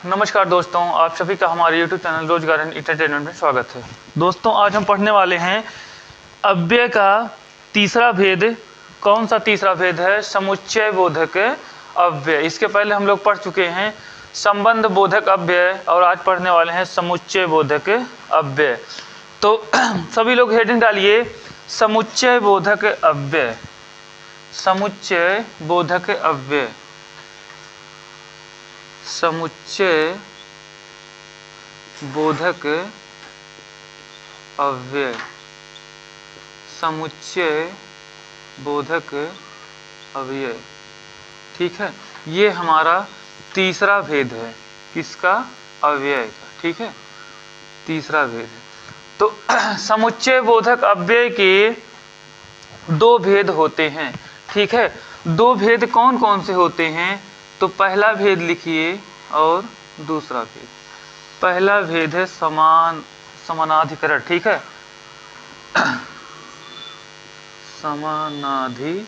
नमस्कार दोस्तों, आप सभी का हमारे YouTube चैनल रोजगार एंड एंटरटेनमेंट में स्वागत है। दोस्तों, आज हम पढ़ने वाले हैं अव्यय का तीसरा भेद। कौन सा तीसरा भेद है? समुच्चय बोधक अव्यय। इसके पहले हम लोग पढ़ चुके हैं संबंध बोधक अव्यय और आज पढ़ने वाले हैं समुच्चय बोधक अव्यय। तो सभी लोग हेडिंग डालिए समुच्चय बोधक अव्यय। समुच्चय बोधक अव्यय। समुच्चय बोधक अव्यय। समुच्चय बोधक अव्यय। ठीक है, ये हमारा तीसरा भेद है। किसका? अव्यय का। ठीक है, तीसरा भेद है। तो समुच्चय बोधक अव्यय के दो भेद होते हैं। ठीक है, दो भेद कौन कौन से होते हैं? तो पहला भेद लिखिए और दूसरा भेद। पहला भेद है समानाधिकरण। ठीक है, समानाधिकरण।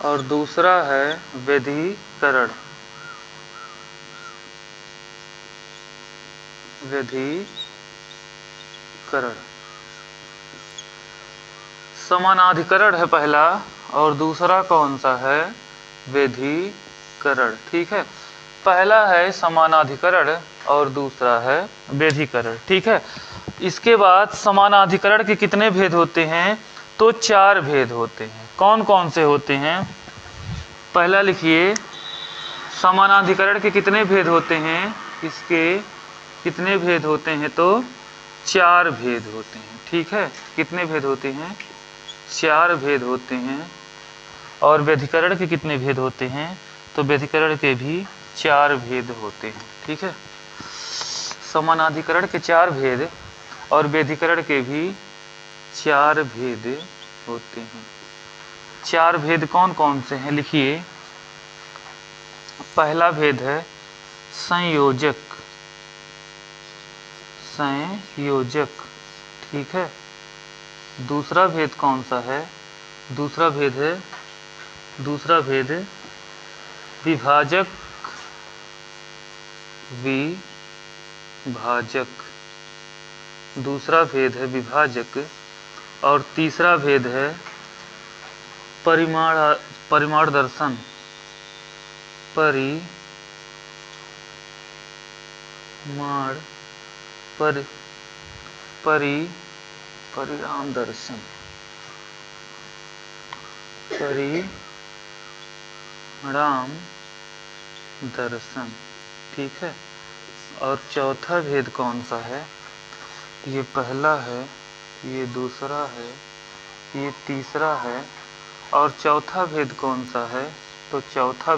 और दूसरा है व्यधिकरण। व्यधिकरण। समानाधिकरण है पहला और दूसरा कौन सा है? व्यधिकरण। ठीक है, पहला है समानाधिकरण और दूसरा है व्यधिकरण। ठीक है, इसके बाद समानाधिकरण के कितने भेद होते हैं? तो चार भेद होते हैं। कौन कौन से होते हैं? पहला लिखिए, समानाधिकरण के कितने भेद होते हैं? इसके कितने भेद होते हैं? तो चार भेद होते हैं। ठीक है, कितने भेद होते हैं? चार भेद होते हैं। और व्यधिकरण के कितने भेद होते हैं? तो व्यधिकरण के भी चार भेद होते हैं। ठीक है, समानाधिकरण के चार भेद और व्यधिकरण के भी चार भेद होते हैं। चार भेद कौन कौन से हैं? लिखिए, पहला भेद है संयोजक। संयोजक। ठीक है, दूसरा भेद कौन सा है? दूसरा भेद है विभाजक। विभाजक। दूसरा भेद है विभाजक। और तीसरा भेद है परिमाण दर्शन। परिणाम दर्शन। परिणाम दर्शन। ठीक है, और चौथा भेद कौन सा है? ये पहला है, ये दूसरा है, ये तीसरा है। और चौथा भेद कौन सा है? तो चौथा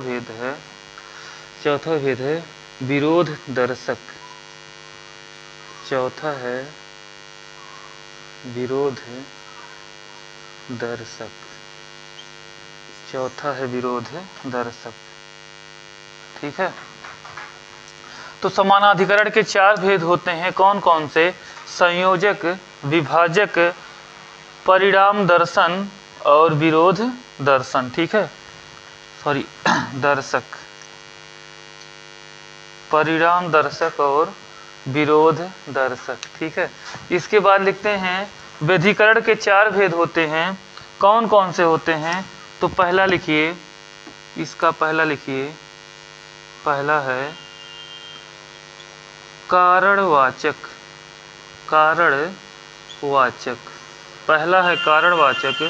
भेद है विरोध दर्शक। चौथा है विरोध दर्शक। चौथा है विरोध दर्शक। ठीक है, तो समानाधिकरण के चार भेद होते हैं। कौन कौन से? संयोजक, विभाजक, परिणाम दर्शन और विरोध दर्शन। ठीक है, सॉरी दर्शक। परिणाम दर्शक और विरोध दर्शक। ठीक है, इसके बाद लिखते हैं व्यधिकरण के चार भेद होते हैं। कौन कौन से होते हैं? तो पहला लिखिए, इसका पहला लिखिए। पहला है कारणवाचक। कारणवाचक। पहला है कारणवाचक।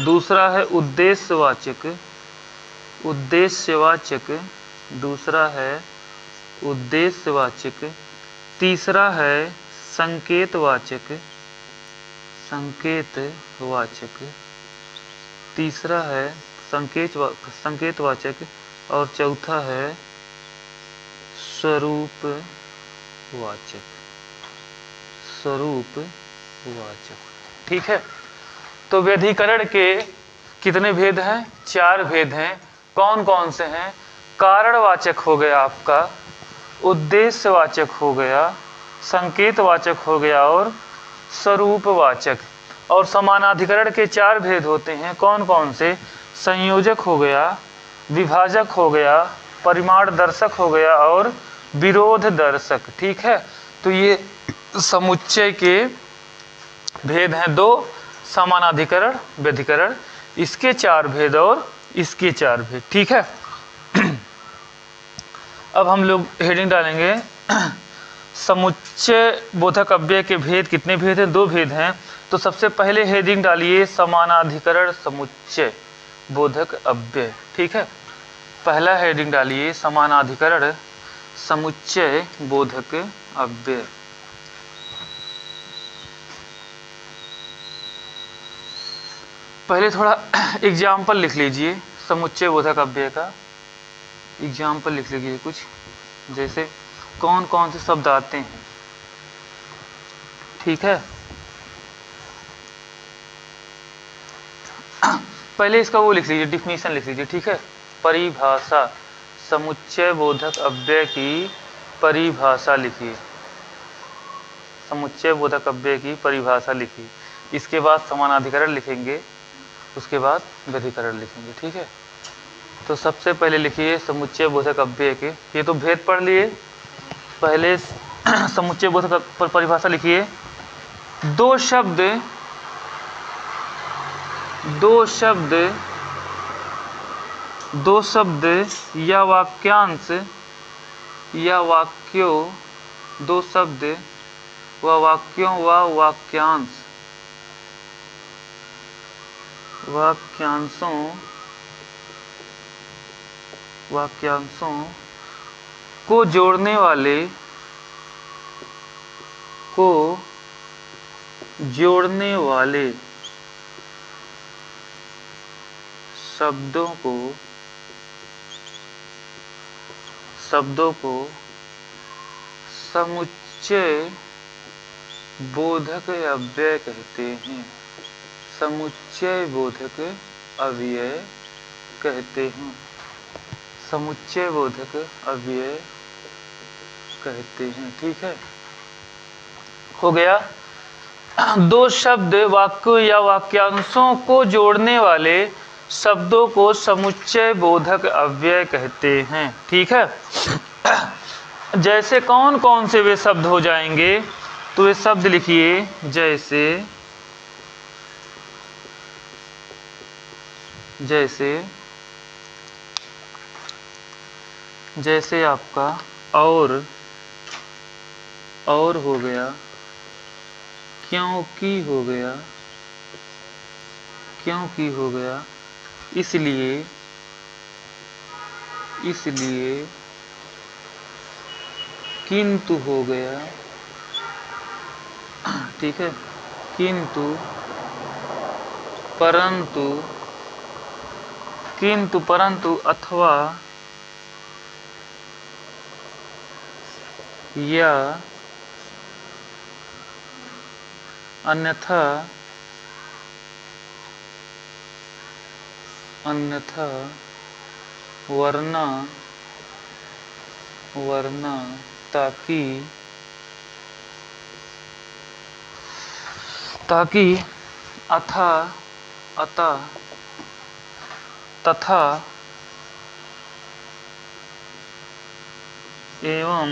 दूसरा है उद्देश्यवाचक। उद्देश्यवाचक। दूसरा है उद्देश्यवाचक। तीसरा है संकेतवाचक। संकेतवाचक। तीसरा है संकेतवाचक। और चौथा है स्वरूपवाचक। स्वरूपवाचक। ठीक है, तो व्यधिकरण के कितने भेद हैं? चार भेद हैं। कौन कौन से हैं? कारणवाचक हो गया आपका, उद्देश्यवाचक हो गया, संकेतवाचक हो गया और स्वरूपवाचक। और समानाधिकरण के चार भेद होते हैं। कौन कौन से? संयोजक हो गया, विभाजक हो गया, परिमाण दर्शक हो गया और विरोध दर्शक। ठीक है, तो ये समुच्चय के भेद हैं, दो, समानाधिकरण, व्यधिकरण, इसके 4 भेद और इसके 4 भेद। ठीक है, अब हम लोग हेडिंग डालेंगे समुच्चय बोधक अव्यय के भेद। कितने भेद हैं? 2 भेद हैं। तो सबसे पहले हेडिंग डालिए समानाधिकरण समुच्चय बोधक अव्यय। ठीक है, पहला हेडिंग डालिए समानाधिकरण समुच्चय बोधक अव्यय। पहले थोड़ा एग्जाम्पल लिख लीजिए समुच्चय बोधक अव्यय का। एग्जाम्पल लिख लीजिए कुछ, जैसे कौन कौन से शब्द आते हैं। ठीक है, पहले इसका वो लिख लीजिए, डिफिनीशन लिख लीजिए। ठीक है, परिभाषा, समुच्चय बोधक अव्यय की परिभाषा लिखिए। समुच्चय बोधक अव्यय की परिभाषा लिखिए। इसके बाद समानाधिकरण लिखेंगे, उसके बाद व्यधिकरण लिखेंगे। ठीक है, तो सबसे पहले लिखिए समुच्चय बोधक अव्यय के, ये तो भेद पढ़ लिए। पहले समुच्चय बोधक पर परिभाषा लिखिए। दो शब्द या वाक्यांश या वाक्यों, दो शब्द व वाक्यों व वाक्यांशों को जोड़ने वाले शब्दों को समुच्चय बोधक अव्यय कहते हैं। समुच्चय बोधक अव्यय कहते हैं। समुच्चय बोधक अव्यय कहते हैं। ठीक है, हो गया। दो शब्द, वाक्य या वाक्यांशों को जोड़ने वाले शब्दों को समुच्चय बोधक अव्यय कहते हैं। ठीक है, जैसे कौन कौन से वे शब्द हो जाएंगे, तो वे शब्द लिखिए। जैसे आपका और हो गया, क्योंकि हो गया, इसलिए, किंतु हो गया। ठीक है, किंतु, परंतु, अथवा, या, अन्यथा, वरना, ताकि, अतः, तथा, एवं,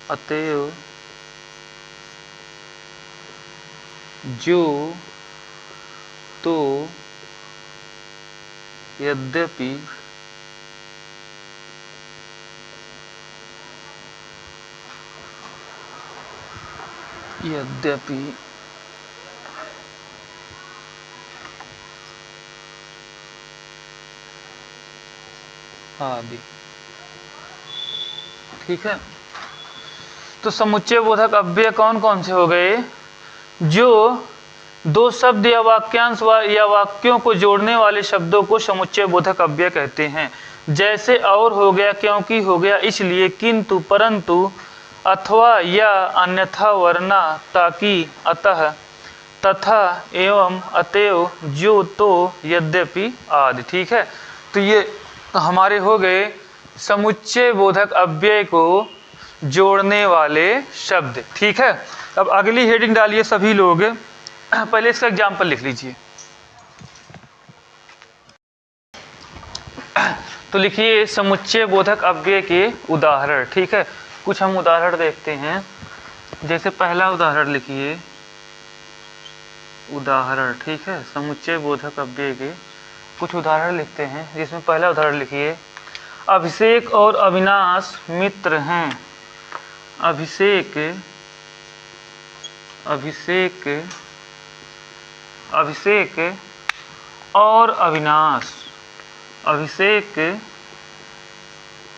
अतएव, जो, तो, यद्यपि, आदि। ठीक है, तो समुच्चय बोधक अव्यय कौन कौन से हो गए? जो दो शब्द या वाक्यांश या वाक्यों को जोड़ने वाले शब्दों को समुच्चय बोधक अव्यय कहते हैं। जैसे और हो गया, क्योंकि हो गया, इसलिए, किंतु, परंतु, अथवा, या, अन्यथा, वरना, ताकि, अतः, तथा, एवं, अतएव, जो, तो, यद्यपि, आदि। ठीक है, तो ये हमारे हो गए समुच्चय बोधक अव्यय को जोड़ने वाले शब्द। ठीक है, अब अगली हेडिंग डालिए सभी लोग। पहले इसका एग्जाम्पल लिख लीजिए। तो लिखिए समुच्चय बोधक अव्यय के उदाहरण। ठीक है, कुछ हम उदाहरण देखते हैं। जैसे पहला उदाहरण लिखिए, उदाहरण। ठीक है, समुच्चय बोधक अव्यय के कुछ उदाहरण लिखते हैं, जिसमें पहला उदाहरण लिखिए, अभिषेक और अविनाश मित्र हैं। अभिषेक और अविनाश, अभिषेक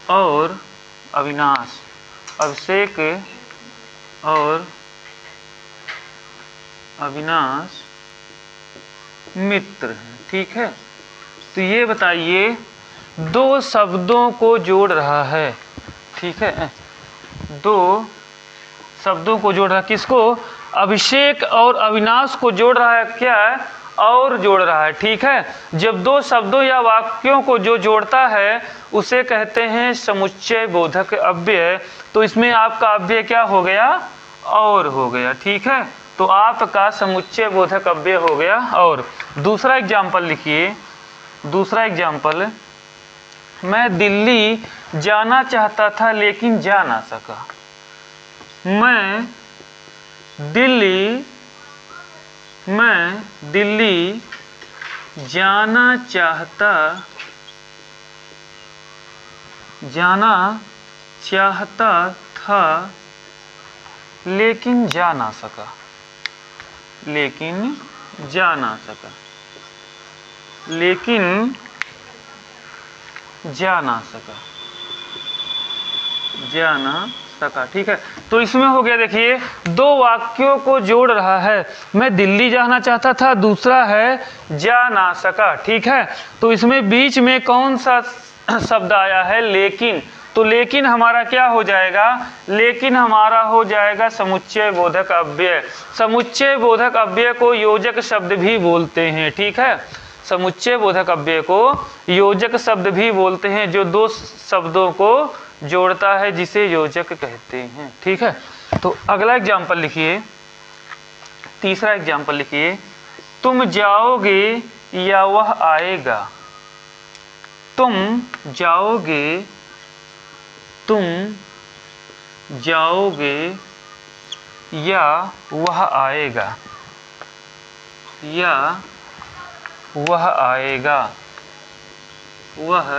और अविनाश, अभिषेक और अविनाश मित्र हैं। ठीक है, तो ये बताइए दो शब्दों को जोड़ रहा है। ठीक है, दो शब्दों को जोड़ रहा है, किसको? अभिषेक और अविनाश को जोड़ रहा है। क्या है? और जोड़ रहा है। ठीक है, जब दो शब्दों या वाक्यों को जो जोड़ता है उसे कहते हैं समुच्चय बोधक अव्यय। तो इसमें आपका अव्यय क्या हो गया? और हो गया। ठीक है, तो आपका समुच्चय बोधक अव्यय हो गया और। दूसरा एग्जाम्पल लिखिए, दूसरा एग्जाम्पल, मैं दिल्ली जाना चाहता था लेकिन जा ना सका। मैं दिल्ली जाना चाहता था लेकिन जा ना सका। ठीक है, तो इसमें हो गया, देखिए दो वाक्यों को जोड़ रहा है। मैं दिल्ली जाना चाहता था, दूसरा है जा ना सका। ठीक है, तो इसमें बीच में कौन सा शब्द आया है? लेकिन। तो लेकिन हमारा क्या हो जाएगा? लेकिन हमारा हो जाएगा समुच्चय बोधक अव्यय। समुच्चय बोधक अव्यय को योजक शब्द भी बोलते हैं। ठीक है, समुच्चय बोधक अव्यय को योजक शब्द भी बोलते हैं, जो दो शब्दों को जोड़ता है, जिसे योजक कहते हैं। ठीक है, तो अगला एग्जाम्पल लिखिए, तीसरा एग्जाम्पल लिखिए, तुम जाओगे या वह आएगा। तुम जाओगे या वह आएगा, वह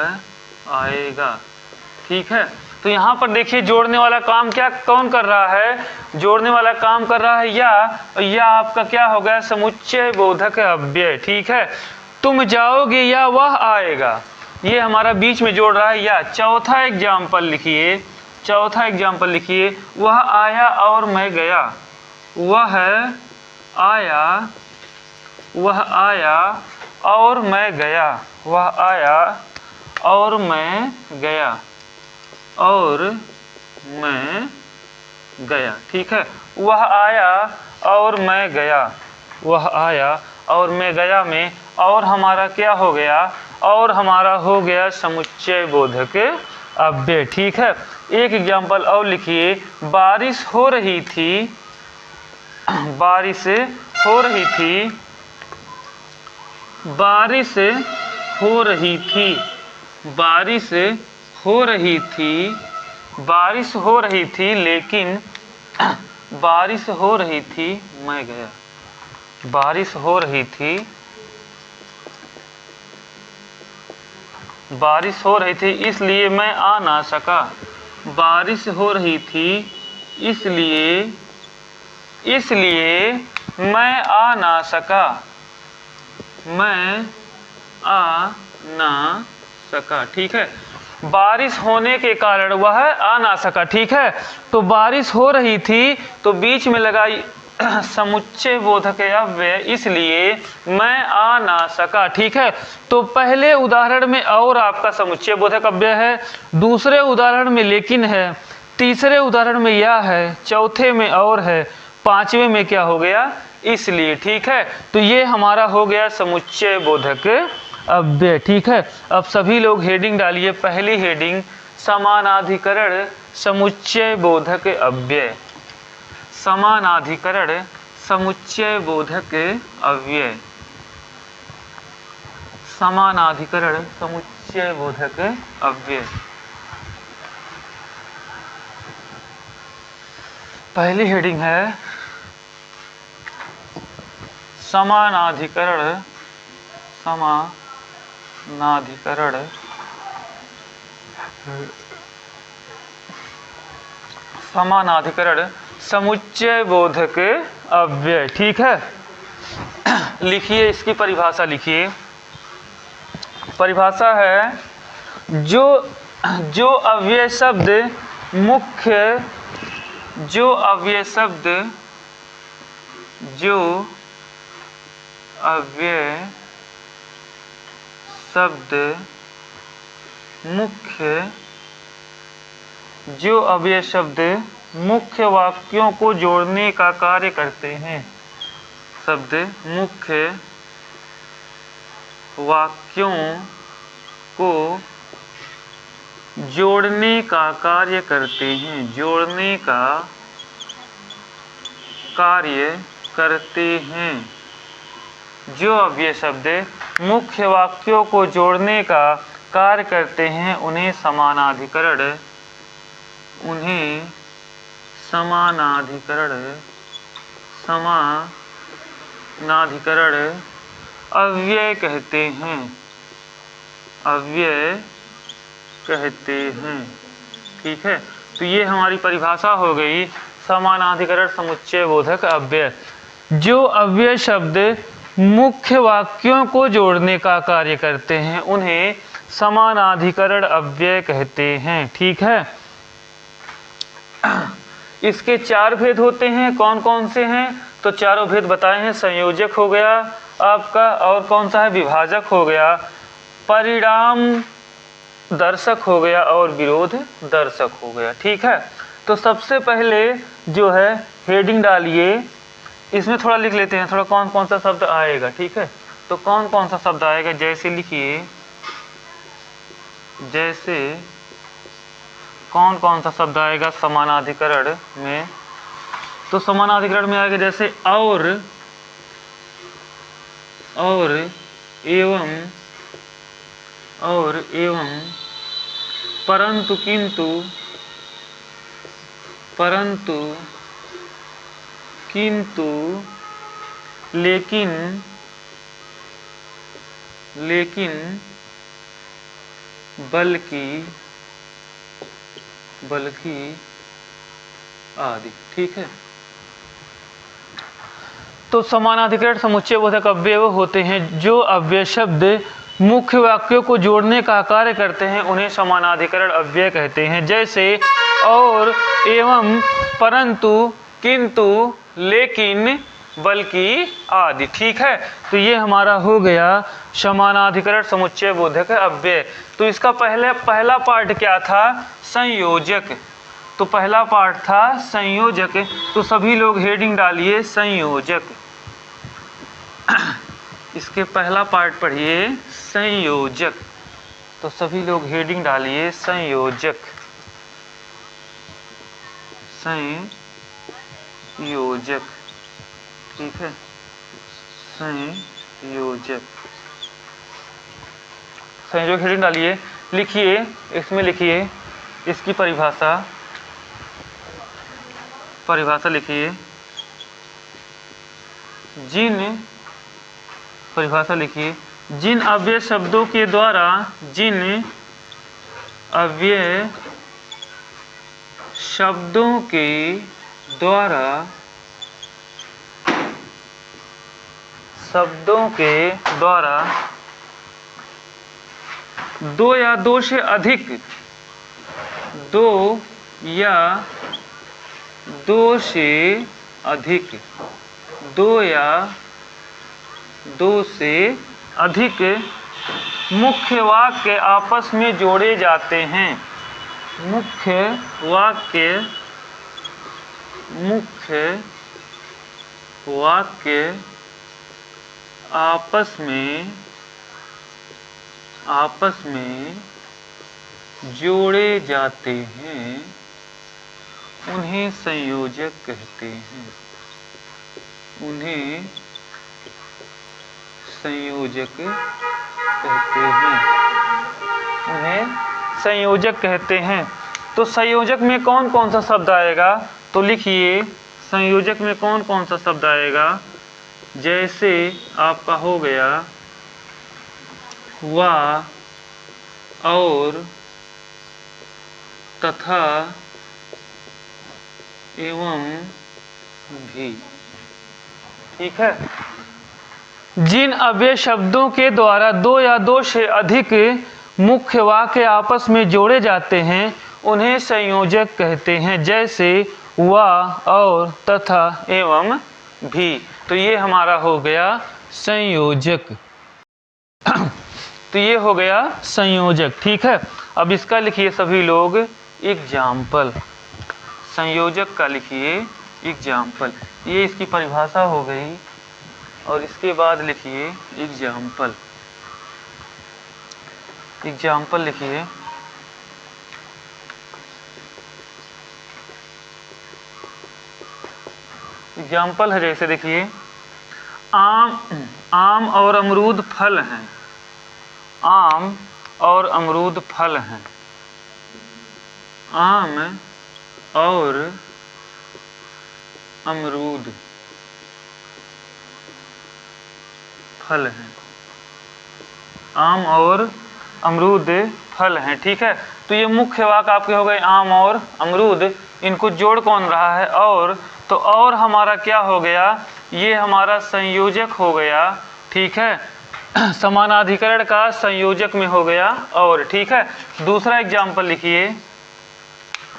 आएगा। ठीक है, तो यहाँ पर देखिए जोड़ने वाला काम कौन कर रहा है? जोड़ने वाला काम कर रहा है या आपका क्या हो गया? समुच्चय बोधक अव्यय। ठीक है, तुम जाओगे या वह आएगा, ये हमारा बीच में जोड़ रहा है या। चौथा एग्जाम्पल लिखिए, वह आया और मैं गया। वह आया और मैं गया। ठीक है, वह आया और मैं गया में और हमारा क्या हो गया? और हमारा हो गया समुच्चय बोधक अव्यय। ठीक है, एक एग्जाम्पल और लिखिए, बारिश हो रही थी लेकिन मैं गया। बारिश हो रही थी इसलिए मैं आ ना सका। इसलिए मैं आ ना सका। ठीक है, बारिश होने के कारण वह आ ना सका। ठीक है, तो बारिश हो रही थी तो बीच में लगाई समुच्चय बोधक अव्यय, इसलिए मैं आ ना सका। ठीक है, तो पहले उदाहरण में और आपका समुच्चय बोधक अव्यय है, दूसरे उदाहरण में लेकिन है, तीसरे उदाहरण में या है, चौथे में और है, पांचवें में क्या हो गया? इसलिए। ठीक है, तो ये हमारा हो गया समुच्चय बोधक अव्यय। ठीक है, अब सभी लोग हेडिंग डालिए। पहली हेडिंग समानाधिकरण समुच्चय बोधक अव्यय। समानाधिकरण समुच्चय बोधक अव्यय। समानाधिकरण समुच्चय बोधक अव्यय। पहली हेडिंग है समानाधिकरण। समानाधिकरण समानाधिकरण समुच्चय बोधक अव्यय। ठीक है, लिखिए इसकी परिभाषा लिखिए। परिभाषा है जो अव्यय शब्द मुख्य जो अव्यय शब्द मुख्य वाक्यों को जोड़ने का कार्य करते हैं। शब्द मुख्य वाक्यों को जोड़ने का कार्य करते हैं। जोड़ने का कार्य करते हैं। जो अव्यय शब्द मुख्य वाक्यों को जोड़ने का कार्य करते हैं उन्हें समानाधिकरण अव्यय कहते हैं। अव्यय कहते हैं। ठीक है, तो ये हमारी परिभाषा हो गई समानाधिकरण समुच्चय बोधक अव्यय। जो अव्यय शब्द मुख्य वाक्यों को जोड़ने का कार्य करते हैं उन्हें समानाधिकरण अव्यय कहते हैं। ठीक है, इसके चार भेद होते हैं। कौन कौन से हैं? तो चारों भेद बताए हैं। संयोजक हो गया आपका, और कौन सा है? विभाजक हो गया, परिणाम दर्शक हो गया, और विरोध दर्शक हो गया। ठीक है, तो सबसे पहले जो है हेडिंग डालिए, इसमें थोड़ा लिख लेते हैं थोड़ा कौन कौन सा शब्द आएगा। ठीक है, तो कौन कौन सा शब्द आएगा जैसे लिखिए, जैसे कौन कौन सा शब्द आएगा समानाधिकरण में। तो समानाधिकरण में आएगा जैसे और, एवं, परंतु, किंतु, लेकिन, बल्कि आदि। ठीक है, तो समानाधिकरण समुच्चय बोधक अव्यय होते हैं जो अव्यय शब्द मुख्य वाक्यों को जोड़ने का कार्य करते हैं उन्हें समानाधिकरण अव्यय कहते हैं। जैसे और, एवं, परंतु, किंतु, लेकिन, बल्कि आदि। ठीक है, तो ये हमारा हो गया समानाधिकरण समुच्चय बोधक अव्यय। तो इसका पहला पार्ट क्या था? संयोजक। तो पहला पार्ट था संयोजक। तो सभी लोग हेडिंग डालिए संयोजक। इसके पहला पार्ट पढ़िए संयोजक। तो सभी लोग हेडिंग डालिए संयोजक। संयोजक। ठीक है, संयोजक हेडिंग डालिए। लिखिए, इसमें लिखिए इसकी परिभाषा लिखिए। जिन अव्यय शब्दों के द्वारा, जिन अव्यय शब्दों के द्वारा दो या दो से अधिक मुख्य वाक्य आपस में जोड़े जाते हैं। मुख्य वाक्य आपस में जोड़े जाते हैं उन्हें संयोजक कहते हैं। उन्हें संयोजक कहते हैं। उन्हें संयोजक कहते हैं। तो संयोजक में कौन कौन सा शब्द आएगा? तो लिखिए, संयोजक में कौन कौन सा शब्द आएगा? जैसे आपका हो गया वा और, तथा, एवं, भी। ठीक है। जिन अव्यय शब्दों के द्वारा दो या दो से अधिक मुख्य वाक्य आपस में जोड़े जाते हैं उन्हें संयोजक कहते हैं। जैसे वा और, तथा, एवं, भी। तो ये हमारा हो गया संयोजक। तो ये हो गया संयोजक। ठीक है। अब इसका लिखिए सभी लोग एग्जाम्पल। संयोजक का लिखिए एग्जाम्पल। ये इसकी परिभाषा हो गई। और इसके बाद लिखिए एग्जाम्पल। एग्जाम्पल लिखिए। एग्जाम्पल है, जैसे देखिए आम और अमरूद फल हैं। आम और अमरूद फल हैं। आम और अमरूद फल हैं। आम और अमरूद फल हैं। ठीक है। तो ये मुख्य वाक्य आपके हो गए आम और अमरूद। इनको जोड़ कौन रहा है? और। तो और हमारा क्या हो गया? ये हमारा संयोजक हो गया। ठीक है। समानाधिकरण का संयोजक में हो गया और। ठीक है। दूसरा एग्जाम्पल लिखिए।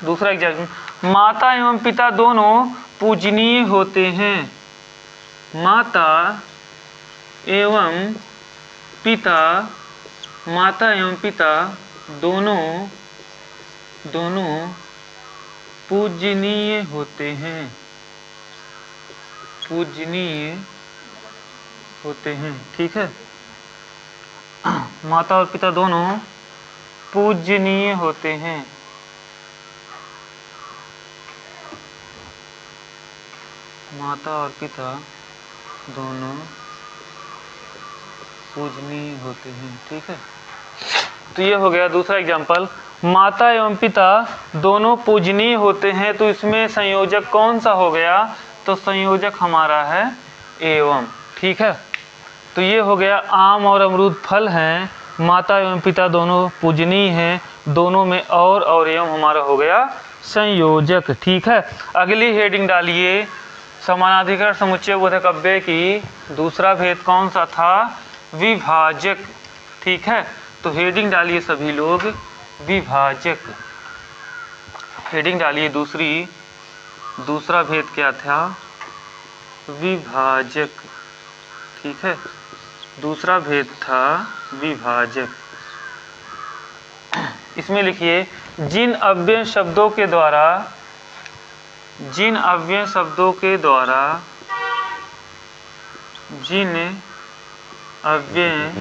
दूसरा एग्जाम्पल, माता एवं पिता दोनों पूजनीय होते हैं। माता एवं पिता, माता एवं पिता दोनों पूजनीय होते हैं। पूजनीय होते हैं। ठीक है। माता और पिता दोनों पूजनीय होते हैं। माता और पिता दोनों पूजनीय होते हैं। ठीक है। तो ये हो गया दूसरा एग्जाम्पल। माता एवं पिता दोनों पूजनीय होते हैं। तो इसमें संयोजक कौन सा हो गया? तो संयोजक हमारा है एवं। ठीक है। तो ये हो गया आम और अमरूद फल हैं। माता एवं पिता दोनों पूजनीय हैं। दोनों में और एवं हमारा हो गया संयोजक। ठीक है। अगली हेडिंग डालिए, समानाधिकरण समुच्चय बोधक अव्यय की दूसरा भेद कौन सा था? विभाजक। ठीक है। तो हेडिंग डालिए सभी लोग विभाजक। हेडिंग डालिए दूसरा भेद क्या था? विभाजक। ठीक है। दूसरा भेद था विभाजक। इसमें लिखिए, जिन अव्यय शब्दों के द्वारा जिन अव्यय शब्दों के द्वारा जिन अव्यय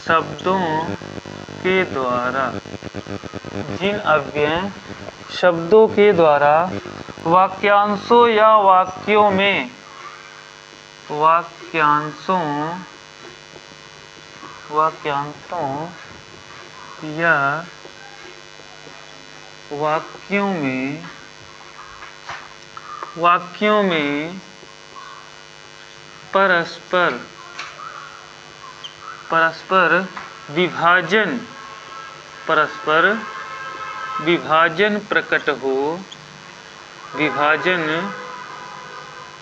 शब्दों के द्वारा जिन अव्यय शब्दों के द्वारा वाक्यांशों या वाक्यों में वाक्यांशों या वाक्यों में परस्पर विभाजन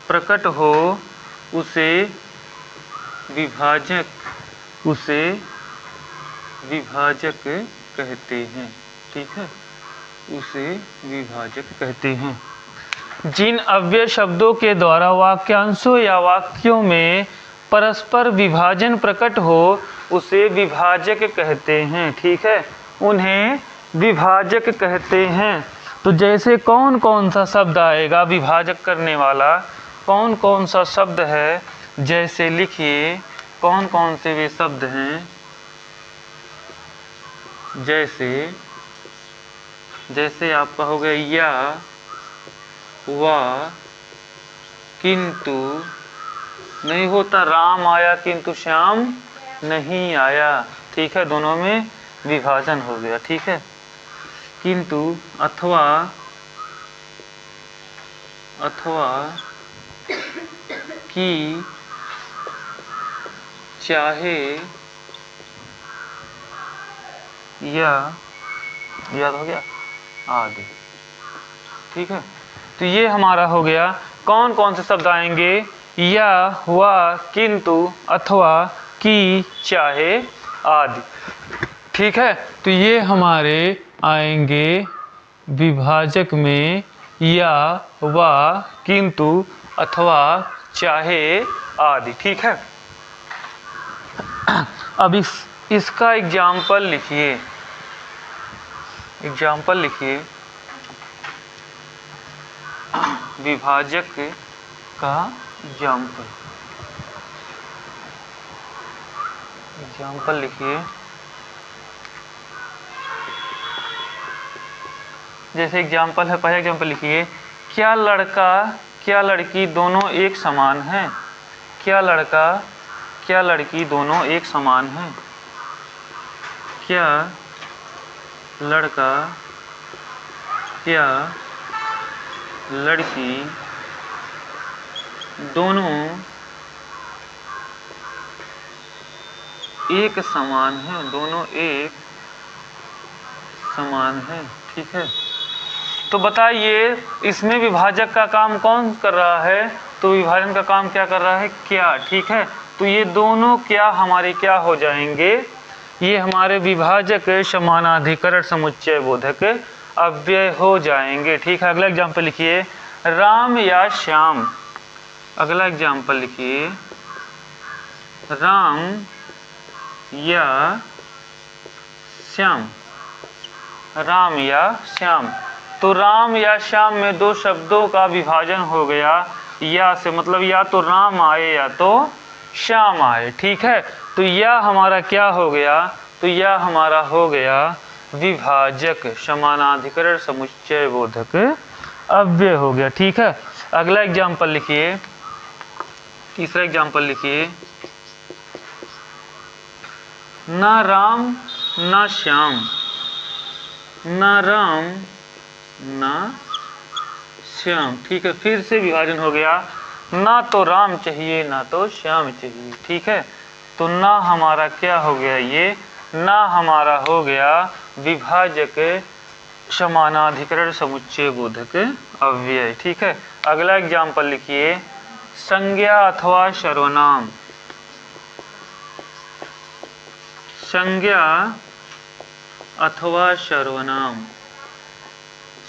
प्रकट हो उसे विभाजक कहते हैं। ठीक है। उसे विभाजक कहते हैं। जिन अव्यय शब्दों के द्वारा वाक्यांशों या वाक्यों में परस्पर विभाजन प्रकट हो उसे विभाजक कहते हैं। ठीक है। उन्हें विभाजक कहते हैं। तो जैसे कौन कौन सा शब्द आएगा विभाजक करने वाला? कौन कौन सा शब्द है? जैसे लिखिए कौन कौन से वे शब्द हैं। जैसे जैसे आपका हो गया या, वा, किंतु नहीं होता, राम आया किंतु श्याम नहीं आया। ठीक है, दोनों में विभाजन हो गया। ठीक है, किंतु अथवा कि चाहे या, याद हो गया, आदि। ठीक है, तो ये हमारा हो गया। कौन कौन से शब्द आएंगे? या, वा, किंतु, अथवा, कि, चाहे, आदि। ठीक है, तो ये हमारे आएंगे विभाजक में या, वा, किंतु, अथवा, चाहे, आदि। ठीक है, अब इसका एग्जाम्पल लिखिए। एग्जाम्पल लिखिए विभाजक का एग्जाम्पल लिखिए। जैसे एग्जाम्पल है, पहला एग्जाम्पल लिखिए, क्या लड़का क्या लड़की दोनों एक समान हैं? क्या लड़का क्या लड़की दोनों एक समान हैं? क्या लड़का क्या लड़की दोनों एक समान हैं? दोनों एक समान हैं। ठीक है, तो बताइए इसमें विभाजक का काम कौन कर रहा है? तो विभाजन का काम क्या कर रहा है? क्या। ठीक है, तो ये दोनों क्या हमारे क्या हो जाएंगे? ये हमारे विभाजक समानाधिकरण समुच्चय बोधक अव्यय हो जाएंगे। ठीक है, अगला एग्जाम्पल लिखिए, राम या श्याम। अगला एग्जाम्पल लिखिए, राम या श्याम। राम या श्याम, तो राम या श्याम में दो शब्दों का विभाजन हो गया या से, मतलब या तो राम आए या तो श्याम आए। ठीक है, तो यह हमारा क्या हो गया? तो यह हमारा हो गया विभाजक समानाधिकरण समुच्चय बोधक अव्यय हो गया। ठीक है, अगला एग्जाम्पल लिखिए, तीसरा एग्जाम्पल लिखिए, ना राम ना श्याम। ना राम ना श्याम। ठीक है, फिर से विभाजन हो गया, ना तो राम चाहिए ना तो श्याम चाहिए। ठीक है, तो ना हमारा क्या हो गया? ये ना हमारा हो गया विभाजक समानाधिकरण समुच्चय बोधक अव्यय। ठीक है, अगला एग्जाम्पल लिखिए, संज्ञा अथवा सर्वनाम। संज्ञा अथवा सर्वनाम।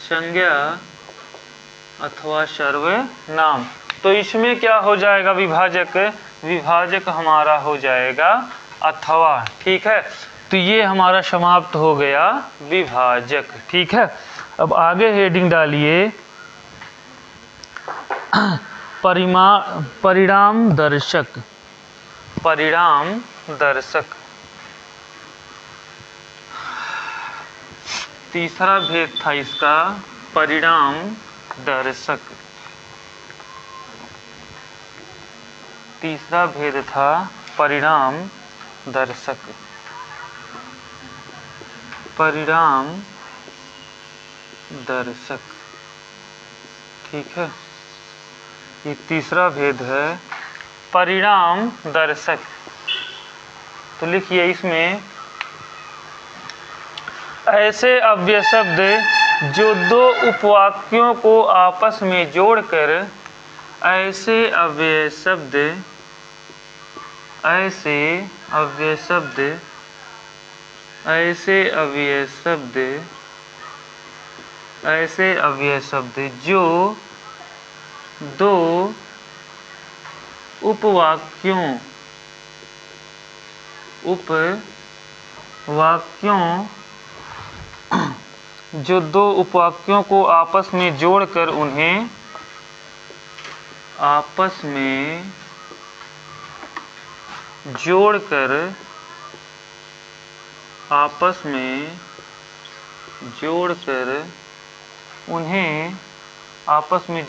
संज्ञा अथवा सर्वनाम, तो इसमें क्या हो जाएगा? विभाजक विभाजक हमारा हो जाएगा अथवा। ठीक है, तो ये हमारा समाप्त हो गया विभाजक। ठीक है, अब आगे हेडिंग डालिए, परिणाम दर्शक। परिणाम दर्शक, तीसरा भेद था इसका, परिणाम दर्शक। तीसरा भेद था परिणाम दर्शक। परिणाम दर्शक। ठीक है, ये तीसरा भेद है परिणाम दर्शक। तो लिखिए इसमें, ऐसे अव्यय शब्द जो दो उपवाक्यों को आपस में जोड़कर, ऐसे अव्यय शब्द, ऐसे अव्यय शब्द, ऐसे अव्यय शब्द, ऐसे अव्यय शब्द जो दो उपवाक्यों जो दो उपवाक्यों को आपस में जोड़कर उन्हें आपस में जोड़कर आपस में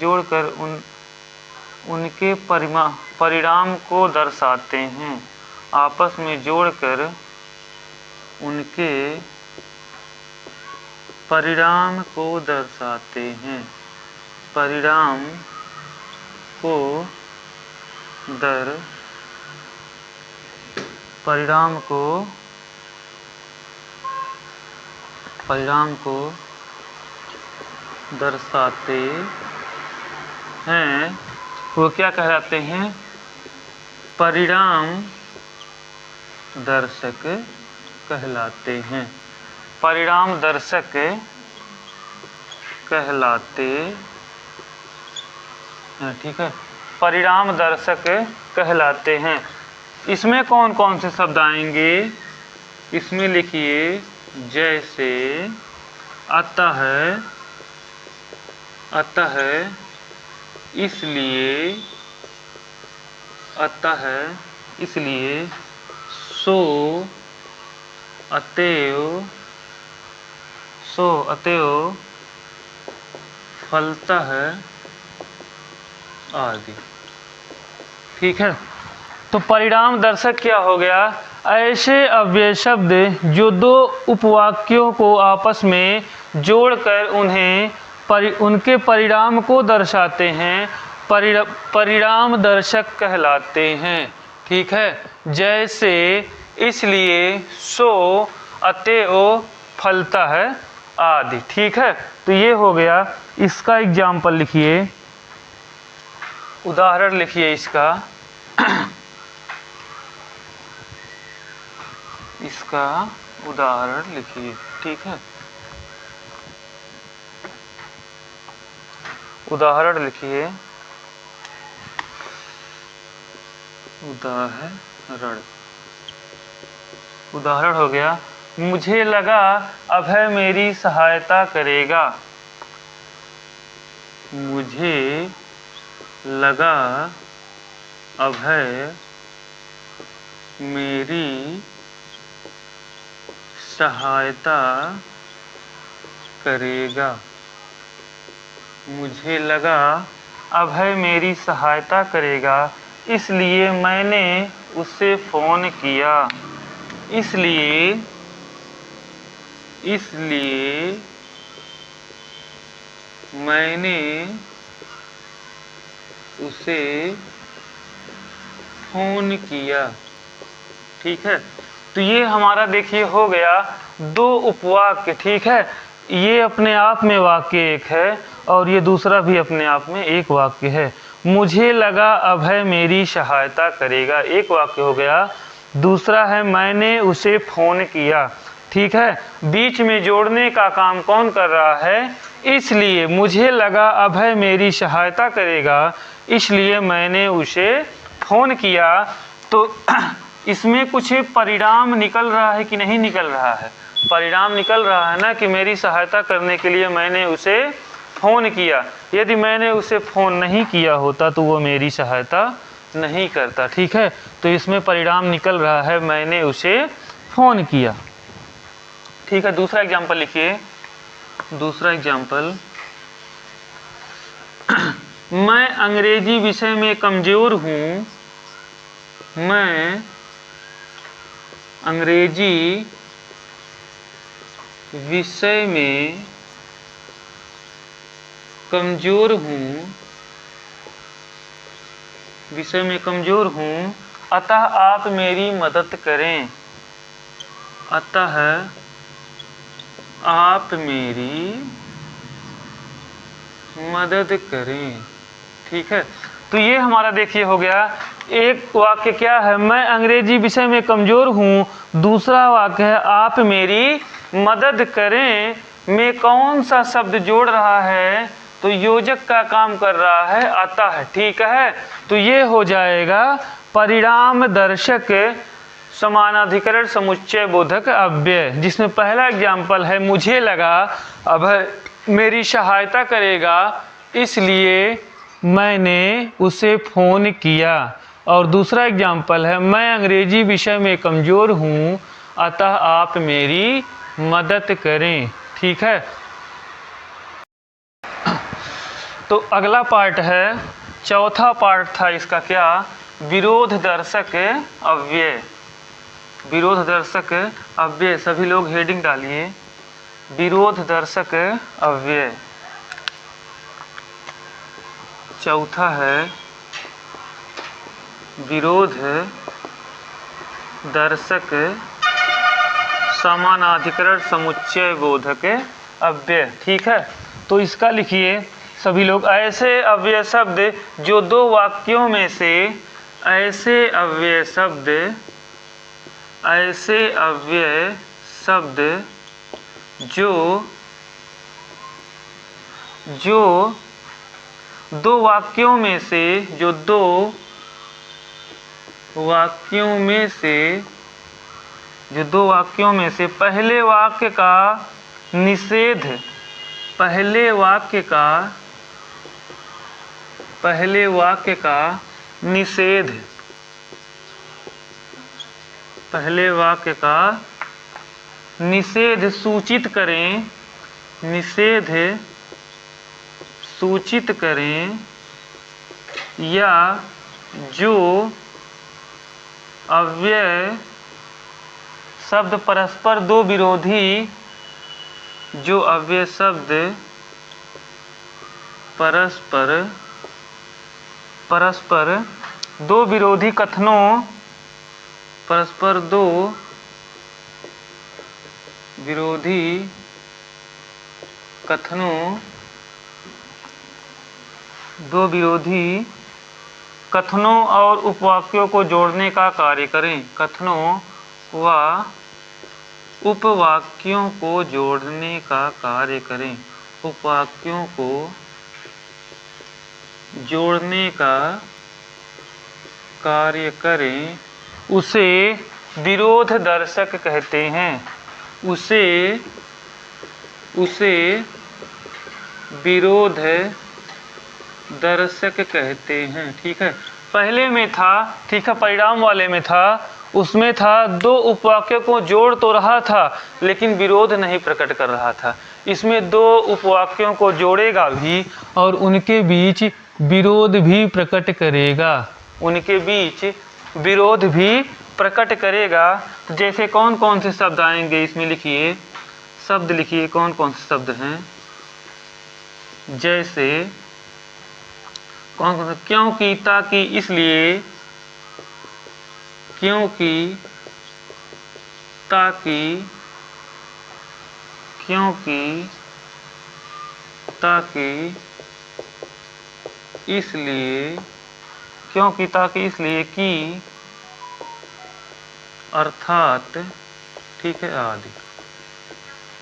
जोड़कर उनके परिणाम को दर्शाते हैं। आपस में जोड़कर उनके परिणाम को दर्शाते हैं। परिणाम को दर्शाते हैं। वो क्या कहलाते हैं? परिणाम दर्शक कहलाते हैं। परिणाम दर्शक कहलाते हैं। ठीक है, परिणाम दर्शक कहलाते हैं। इसमें कौन कौन से शब्द आएंगे? इसमें लिखिए, जैसे अतः, इसलिए, सो, अतएव, फलतः आदि। ठीक है, तो परिणाम दर्शक क्या हो गया? ऐसे अव्यय शब्द जो दो उपवाक्यों को आपस में जोड़कर उनके परिणाम को दर्शाते हैं, परिणाम दर्शक कहलाते हैं। ठीक है, जैसे, इसलिए, सो, अतएव, फलतः आदि। ठीक है, तो ये हो गया। इसका एग्जाम्पल लिखिए, उदाहरण लिखिए इसका। इसका उदाहरण लिखिए। ठीक है, उदाहरण लिखिए। उदाहरण हो गया, मुझे लगा अभय मेरी सहायता करेगा। मुझे लगा अभय मेरी सहायता करेगा। मुझे लगा अभय मेरी सहायता करेगा, इसलिए मैंने उसे फ़ोन किया। इसलिए मैंने उसे फ़ोन किया। ठीक है, तो ये हमारा देखिए हो गया दो उपवाक्य। ठीक है, ये अपने आप में वाक्य एक है और ये दूसरा भी अपने आप में एक वाक्य है। मुझे लगा अभय मेरी सहायता करेगा, एक वाक्य हो गया। दूसरा है मैंने उसे फ़ोन किया। ठीक है, बीच में जोड़ने का काम कौन कर रहा है? इसलिए मुझे लगा अभय मेरी सहायता करेगा, इसलिए मैंने उसे फ़ोन किया। तो इसमें कुछ परिणाम निकल रहा है कि नहीं निकल रहा है? परिणाम निकल रहा है ना, कि मेरी सहायता करने के लिए मैंने उसे फ़ोन किया। यदि मैंने उसे फ़ोन नहीं किया होता तो वो मेरी सहायता नहीं करता। ठीक है, तो इसमें परिणाम निकल रहा है, मैंने उसे फ़ोन किया। ठीक है, दूसरा एग्जाम्पल लिखिए। दूसरा एग्जाम्पल, मैं अंग्रेजी विषय में कमज़ोर हूँ। मैं अंग्रेजी विषय में कमज़ोर हूँ, अतः आप मेरी मदद करें। अतः आप मेरी मदद करें। ठीक है, तो ये हमारा देखिए हो गया। एक वाक्य क्या है? मैं अंग्रेजी विषय में कमज़ोर हूँ। दूसरा वाक्य है आप मेरी मदद करें। में कौन सा शब्द जोड़ रहा है? तो योजक का काम कर रहा है अतः। ठीक है, तो ये हो जाएगा परिणाम दर्शक समानाधिकरण समुच्चय बोधक अव्यय, जिसमें पहला एग्जाम्पल है मुझे लगा अभय मेरी सहायता करेगा, इसलिए मैंने उसे फ़ोन किया। और दूसरा एग्जाम्पल है मैं अंग्रेजी विषय में कमज़ोर हूँ, अतः आप मेरी मदद करें। ठीक है, तो अगला पार्ट है, चौथा पार्ट था इसका क्या, विरोध दर्शक अव्यय। विरोध दर्शक अव्यय, सभी लोग हेडिंग डालिए, विरोध दर्शक अव्यय। चौथा है विरोध दर्शक समानाधिकरण समुच्चय बोधक अव्यय। ठीक है, तो इसका लिखिए सभी लोग, ऐसे अव्यय शब्द जो दो वाक्यों में से, ऐसे अव्यय शब्द, ऐसे अव्यय शब्द जो दो वाक्यों में से, जो दो वाक्यों में से, जो दो वाक्यों में से पहले वाक्य का निषेध, पहले वाक्य का निषेध, पहले वाक्य का निषेध सूचित करें, निषेध सूचित करें, या जो अव्यय शब्द परस्पर दो विरोधी, जो अव्यय शब्द परस्पर दो विरोधी कथनों, परस्पर दो विरोधी कथनों, दो विरोधी कथनों और उपवाक्यों को जोड़ने का कार्य करें, कथनों व उपवाक्यों को जोड़ने का कार्य करें, उपवाक्यों को जोड़ने का कार्य करें, उसे विरोध दर्शक कहते हैं, उसे विरोध दर्शक कहते हैं। ठीक है, पहले में था, ठीक है, परिणाम वाले में था, उसमें था दो उपवाक्यों को जोड़ तो रहा था लेकिन विरोध नहीं प्रकट कर रहा था। इसमें दो उपवाक्यों को जोड़ेगा भी और उनके बीच विरोध भी प्रकट करेगा, उनके बीच विरोध भी प्रकट करेगा। जैसे कौन कौन से शब्द आएंगे इसमें लिखिए, शब्द लिखिए कौन कौन से शब्द हैं। जैसे कौन कौन से, क्योंकि, ताकि, इसलिए, क्योंकि, ताकि, क्योंकि, ताकि, इसलिए, क्योंकि, ताकि, इसलिए कि, अर्थात। ठीक है, आदि।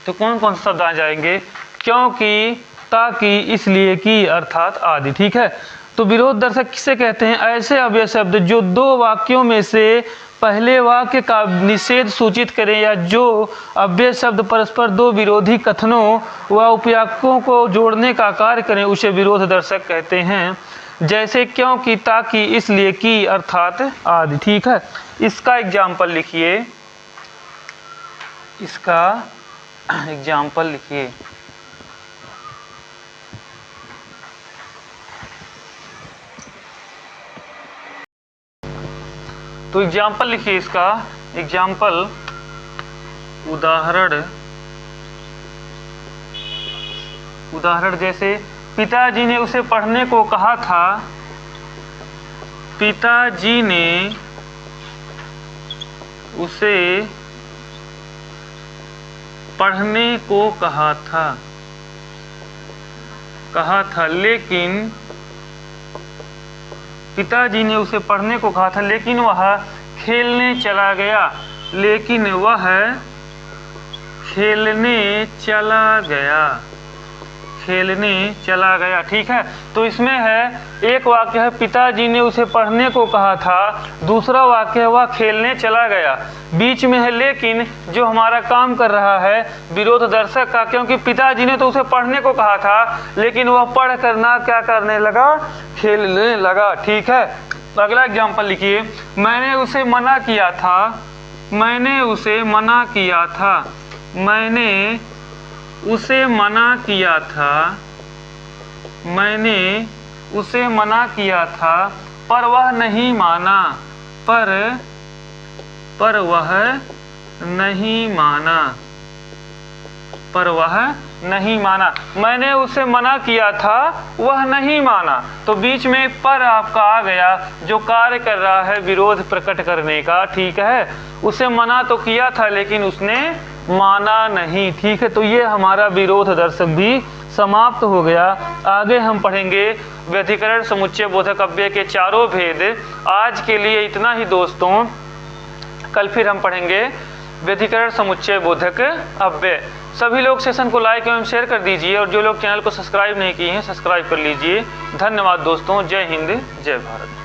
तो कौन कौन से शब्द आ जाएंगे, क्योंकि, ताकि, इसलिए कि, अर्थात आदि। ठीक है, तो विरोध दर्शक किसे कहते हैं, ऐसे अव्यय शब्द जो दो वाक्यों में से पहले वाक्य का निषेध सूचित करें, या जो अव्यय शब्द परस्पर दो विरोधी कथनों व उपवाक्यों को जोड़ने का कार्य करें, उसे विरोध दर्शक कहते हैं। जैसे क्योंकि, ताकि, इसलिए कि, अर्थात आदि। ठीक है, इसका एग्जाम्पल लिखिए, इसका एग्जाम्पल लिखिए। तो एग्जाम्पल लिखिए, इसका एग्जाम्पल, उदाहरण जैसे पिताजी ने उसे पढ़ने को कहा था, पिताजी ने उसे पढ़ने को कहा था, लेकिन पिताजी ने उसे पढ़ने को कहा था लेकिन वह खेलने चला गया, लेकिन वह खेलने चला गया। ठीक है, तो इसमें है, एक वाक्य है पिताजी ने उसे पढ़ने को कहा था, दूसरा वाक्य है वह खेलने चला गया, बीच में है लेकिन, जो हमारा काम कर रहा है विरोध दर्शक का, क्योंकि पिताजी ने तो उसे पढ़ने को कहा था लेकिन वह पढ़ कर ना क्या करने लगा, खेलने लगा। ठीक है, अगला एग्जाम्पल लिखिए, मैंने उसे मना किया था, मैंने उसे मना किया था, मैंने उसे मना किया था, मैंने उसे मना किया था, पर वह नहीं माना, पर वह नहीं माना, पर वह नहीं माना। मैंने उसे मना किया था, वह नहीं माना। तो बीच में पर आपका आ गया जो कार्य कर रहा है विरोध प्रकट करने का, ठीक है। उसे मना तो किया था लेकिन उसने माना नहीं, ठीक है। तो ये हमारा विरोध दर्शक भी समाप्त हो गया। आगे हम पढ़ेंगे व्यधिकरण समुच्चय बोधक अव्यय के चारों भेद। आज के लिए इतना ही दोस्तों, कल फिर हम पढ़ेंगे व्यधिकरण समुच्चय बोधक अव्यय। सभी लोग सेशन को लाइक एवं शेयर कर दीजिए और जो लोग चैनल को सब्सक्राइब नहीं किए हैं सब्सक्राइब कर लीजिए। धन्यवाद दोस्तों। जय हिंद, जय भारत।